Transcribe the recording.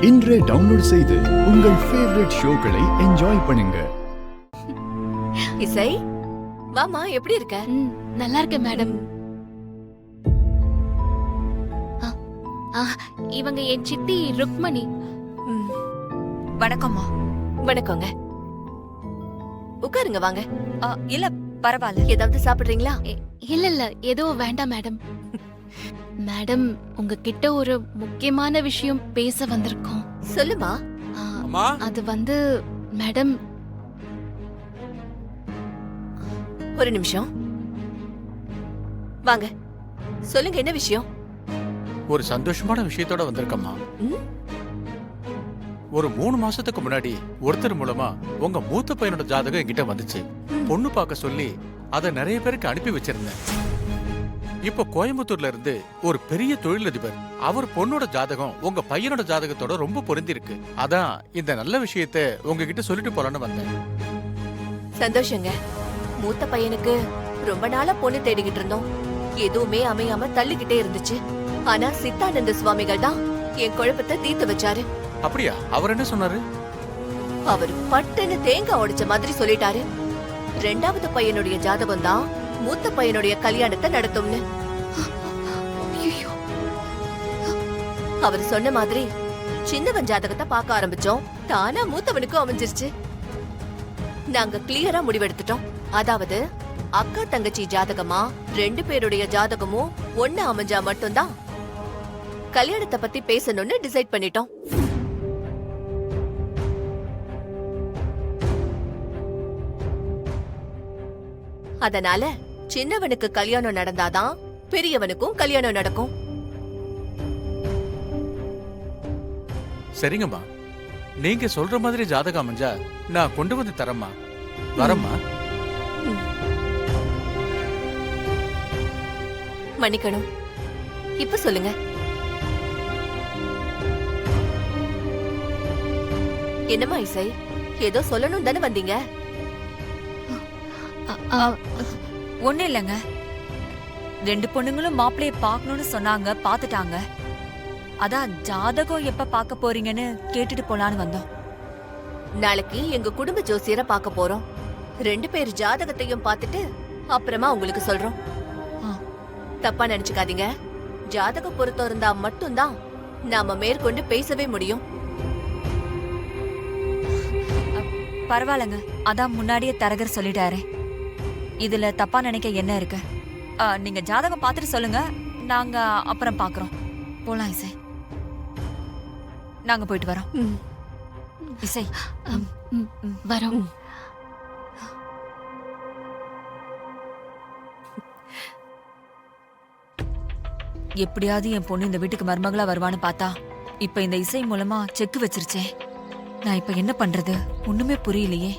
இன்றே டவுன்லோட் செய்து உங்கள் ஃபேவரட் ஷோக்களை என்ஜாய் பண்ணுங்க. இசை, வாமா, எப்படி இருக்க? நல்லா இருக்கேன் மேடம். இவங்க என் சித்தி ருக்மணி. வணக்கம்மா. வணக்கங்க. உட்காருங்க, வாங்க. இல்ல பரவாயில்ல. ஏதாவது சாப்பிடுறீங்களா? இல்ல இல்ல, ஏதோ வேண்டாம் மேடம். மேடம், உங்ககிட்ட ஒரு முக்கியமான விஷயம் பேச வந்திருக்கோம். சொல்லுமா. அது வந்து மேடம். ஒரு நிமிஷம் வாங்க, சொல்லுங்க, என்ன விஷயம்? ஒரு சந்தோஷமான விஷயத்தோட வந்திருக்கம்மா. ஒரு 3 மாசத்துக்கு முன்னாடி ஒருத்தர் மூலமா உங்க மூத்த பையனோட ஜாதகம் என்கிட்ட வந்துச்சு. பொண்ணு பார்க்க சொல்லி அதை நிறைய பேருக்கு அனுப்பி வச்சிருந்தேன். இப்ப கோயம்புத்தூர்ல இருந்து ஒரு பெரிய தொழிலதிபர் அவர் பொண்ணோட ஜாதகம் உங்க பையனோட ஜாதகத்தோட ரொம்ப பொருந்தி இருக்கு. அதான் இந்த நல்ல விஷயத்த உங்ககிட்ட சொல்லிட்டு போலான்னு வந்தேன். சந்தோஷங்க. மூத்த பையனுக்கு ரொம்ப நாளா பொண்ணு தேடிக்கிட்டு இருந்தோம். எதுவுமே அமையாம தள்ளிக்கிட்டே இருந்துச்சு. ஆனா சித்தானந்த சுவாமிகள் தான் என் குழப்பத்தை தீர்த்து வச்சாரு. அப்படியா? அவர் என்ன சொன்னாரு? அவர் பட்டுன்னு தேங்காய் உடைச்ச மாதிரி சொல்லிட்டாரு. 2வது பையனுடைய ஜாதகம் தான் மூத்த பையனுடைய கல்யாணத்தை நடத்தும்னு. அவர் சொன்ன மாதிரி சின்னவன் ஜாதகத்தை பார்க்க ஆரம்பிச்சோம். தானா மூத்தவனுக்கும் அமைஞ்சிருச்சு. நாங்க கிளியரா முடிவெடுத்துட்டோம். அதாவது அக்கா தங்கச்சி ஜாதகமா 2 பேருடைய ஜாதகமும் ஒண்ணு அமைஞ்சா மட்டும்தான் கல்யாணத்தை பத்தி பேசணும்னு டிசைட் பண்ணிட்டோம். அதனால சின்னவனுக்கு கல்யாணம் நடந்தாதான் பெரியவனுக்கும் கல்யாணம் நடக்கும். சரிங்கம்மா, நீங்க சொல்ற மாதிரி ஜாதகம் அமைஞ்சா நான் கொண்டு வந்து தரேம்மா. வரம்மா. மன்னிக்கணும். இப்ப சொல்லுங்க. என்னம்மா இசை, ஏதோ சொல்லணும் தானே வந்தீங்க? ஒண்ணு இல்லங்க. 2 பொண்ணுங்களும் மாப்பிளைய பாக்கணும்னு சொன்னாங்க, பாத்துட்டாங்க. அதான் ஜாதகம் எப்ப பாக்க போறீங்கன்னு கேட்டுட்டு போலான்னு வந்தோம். நாளைக்கு எங்க குடும்ப ஜோசியரை பார்க்க போறோம். 2 பேர் ஜாதகத்தையும் பார்த்துட்டு அப்புறமா உங்களுக்கு சொல்றோம். தப்பா நினைச்சுக்காதீங்க. ஜாதக பொருத்தம் இருந்தா மட்டும்தான் நாம மேற்கொண்டு பேசவே முடியும். பரவாயில்லங்க, அதான் முன்னாடியே தரகர் சொல்லிட்டாரு. இதுல தப்பா நினைக்க என்ன இருக்கு? நீங்க ஜாதகம் பார்த்துட்டு சொல்லுங்க, நாங்க அப்புறம் பாக்குறோம். போலாம் இசை, நாங்க போயிட்டு வரோம். இசை வரோம். எப்படியாவது என் பொண்ணு இந்த வீட்டுக்கு மருமகளா வருவான்னு பார்த்தா இப்ப இந்த இசை மூலமா செக் வச்சிருச்சேன். நான் இப்ப என்ன பண்றது? ஒண்ணுமே புரியலையே.